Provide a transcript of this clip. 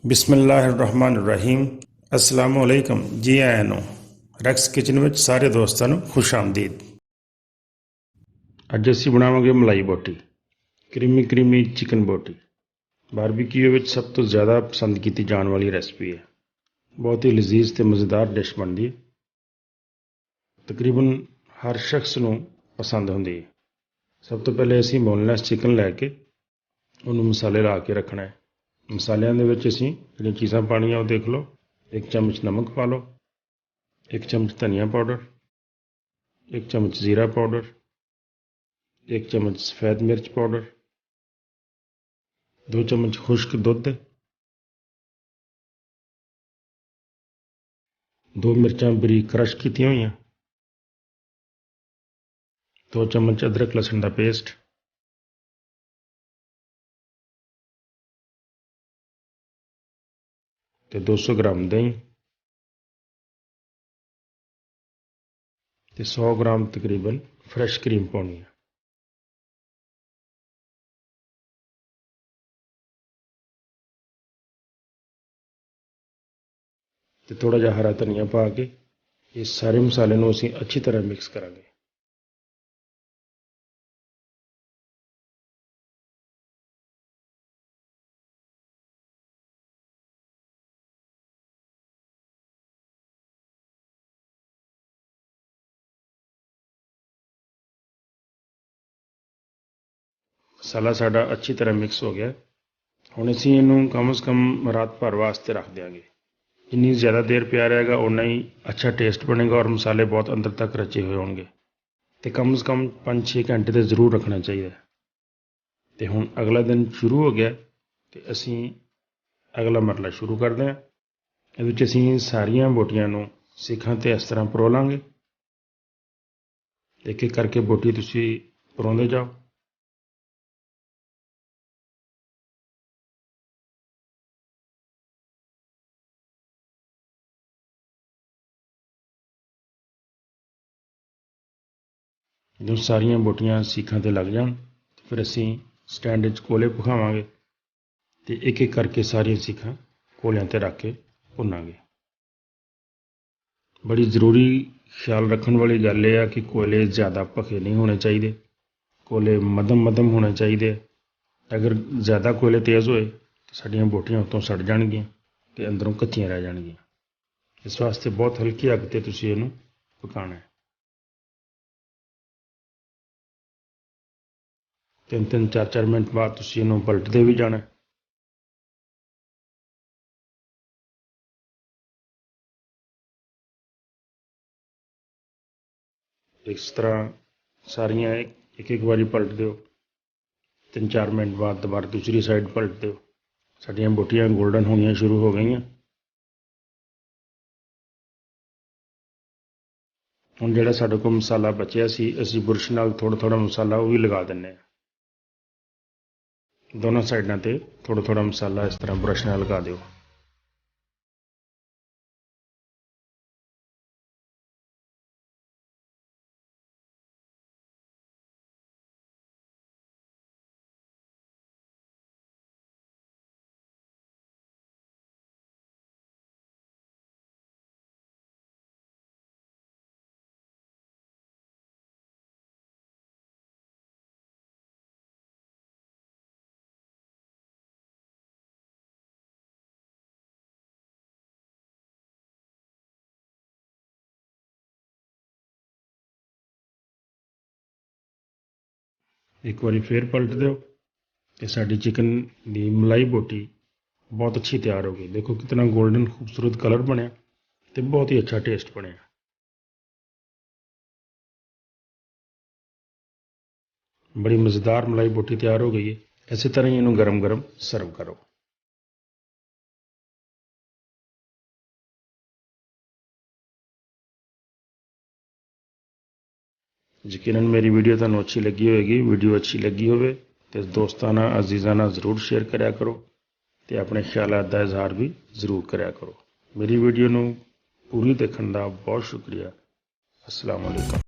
ਬਿਸਮਿਲ੍ਲਾਹਿਰਰਹਿਮਾਨਿਰਰਹੀਮ। अस्सलामु अलैकुम जी आया ਨੂੰ ਰੈਕਸ ਕਿਚਨ ਵਿੱਚ ਸਾਰੇ ਦੋਸਤਾਂ ਨੂੰ ਖੁਸ਼ ਆਮਦੀਦ। ਅੱਜ ਅਸੀਂ ਬਣਾਵਾਂਗੇ ਮਲਾਈ ਬੋਟੀ, ਕਰੀਮੀ ਚਿਕਨ ਬੋਟੀ। ਬਾਰਬੀਕਿਊ ਵਿੱਚ ਸਭ ਤੋਂ ਜ਼ਿਆਦਾ ਪਸੰਦ ਕੀਤੀ ਜਾਣ ਵਾਲੀ ਰੈਸਪੀ ਹੈ। ਬਹੁਤ ਹੀ ਲਜ਼ੀਜ਼ ਤੇ ਮਜ਼ੇਦਾਰ ਡਿਸ਼ ਬਣਦੀ ਹੈ। ਤਕਰੀਬਨ ਹਰ ਸ਼ਖਸ ਨੂੰ ਪਸੰਦ ਹੁੰਦੀ ਹੈ। ਸਭ ਤੋਂ ਪਹਿਲੇ ਅਸੀਂ ਬੋਨਲੈਸ ਚਿਕਨ ਲੈ ਕੇ ਉਹਨੂੰ ਮਸਾਲੇ ਲਾ ਕੇ ਰੱਖਣਾ ਹੈ। ਮਸਾਲਿਆਂ ਦੇ ਵਿੱਚ ਅਸੀਂ ਜਿਹੜੀਆਂ ਚੀਜ਼ਾਂ ਪਾਉਣੀਆਂ ਉਹ ਦੇਖ ਲਓ। 1 चम्मच नमक पा लो, 1 चम्मच धनिया पाउडर, 1 चम्मच ज़ीरा पाउडर, 1 चम्मच सफ़ेद मिर्च पाउडर, 2 चम्मच खुश्क दुध, 2 मिर्चां बरीक क्रश कीतियां हुई, 2 चम्मच अदरक लहसुन का पेस्ट, ते 200 ग्राम दही ते 100 ग्राम तकरीबन फ्रैश क्रीम पाउनी है। ते थोड़ा जिहा हरा धनिया पा के इस सारे मसाले नूं असीं अच्छी तरह मिक्स करांगे। मसाला साडा अच्छी तरह मिक्स हो गया। हुण असीं इहनूं कम से कम रात भर वास्ते रख देंगे। जिन्नी ज़्यादा देर पिया रहेगा उन्ना ही अच्छा टेस्ट बनेगा और मसाले बहुत अंदर तक रचे हुए होंगे। तो कम से कम 5-6 घंटे तो जरूर रखना चाहिए। तो हुण अगला दिन शुरू हो गया तो असीं अगला मरला शुरू करते हैं। इहदे विच असीं सारियां बोटियां नूं सीखां ते इस तरह परो लांगे। एक एक करके बोटी तुसीं परोंदे जाओ। जो सारियां बोटियां सीखां ते लग जान फिर असीं स्टैंड विच कोले भखावांगे ते एक एक करके सारियां सीखां कोलियां ते रख के भुनांगे। बड़ी ज़रूरी ख्याल रखने वाली गल यह है कि कोयले ज़्यादा भखे नहीं होने चाहिए, कोयले मध्यम होने चाहिए। अगर ज़्यादा कोयले तेज़ होए तो साडियां बोटियां उत्तों सड़ जाणगियां ते अंदरों कच्चियां रह जाणगियां। इस वास्ते बहुत हल्की अग ते तुसीं इहनूं पकाना है। 3-3 4-4 मिनट बाद तुसीं इहनूं पलटदे भी जाना। इस तरह सारियां एक एक बारी पलट दो। 3-4 मिनट बाद दोबारा दूसरी साइड पलट दो। साडियां बोटियां गोल्डन होनियां शुरू हो गई। हुण जिहड़ा साडे कोल मसाला बचिया सी असीं बुरश नाल थोड़ा थोड़ा मसाला वो भी लगा दिंदे हां। दोनों साइडां ते थोड़ा थोड़ा मसाला इस तरह ब्रश नाल लगा दिओ। एक बारी फिर पलट दो तो साडी चिकन की मलाई बोटी बहुत अच्छी तैयार हो गई। देखो कितना गोल्डन खूबसूरत कलर बनया तो बहुत ही अच्छा टेस्ट बनया। बड़ी मज़ेदार मलाई बोटी तैयार हो गई है। इसी तरह ही इन्हूं गरम गरम सर्व करो। यकीनन मेरी वीडियो तुहानूं अच्छी लगी होएगी। वीडियो अच्छी लगी होवे तो दोस्तां नाल अजीज़ां नाल जरूर शेयर करया करो तो अपने ख्यालात का इजहार भी जरूर करया करो। मेरी वीडियो नूं पूरी देखने का बहुत शुक्रिया। अस्सलाम वालेकुम।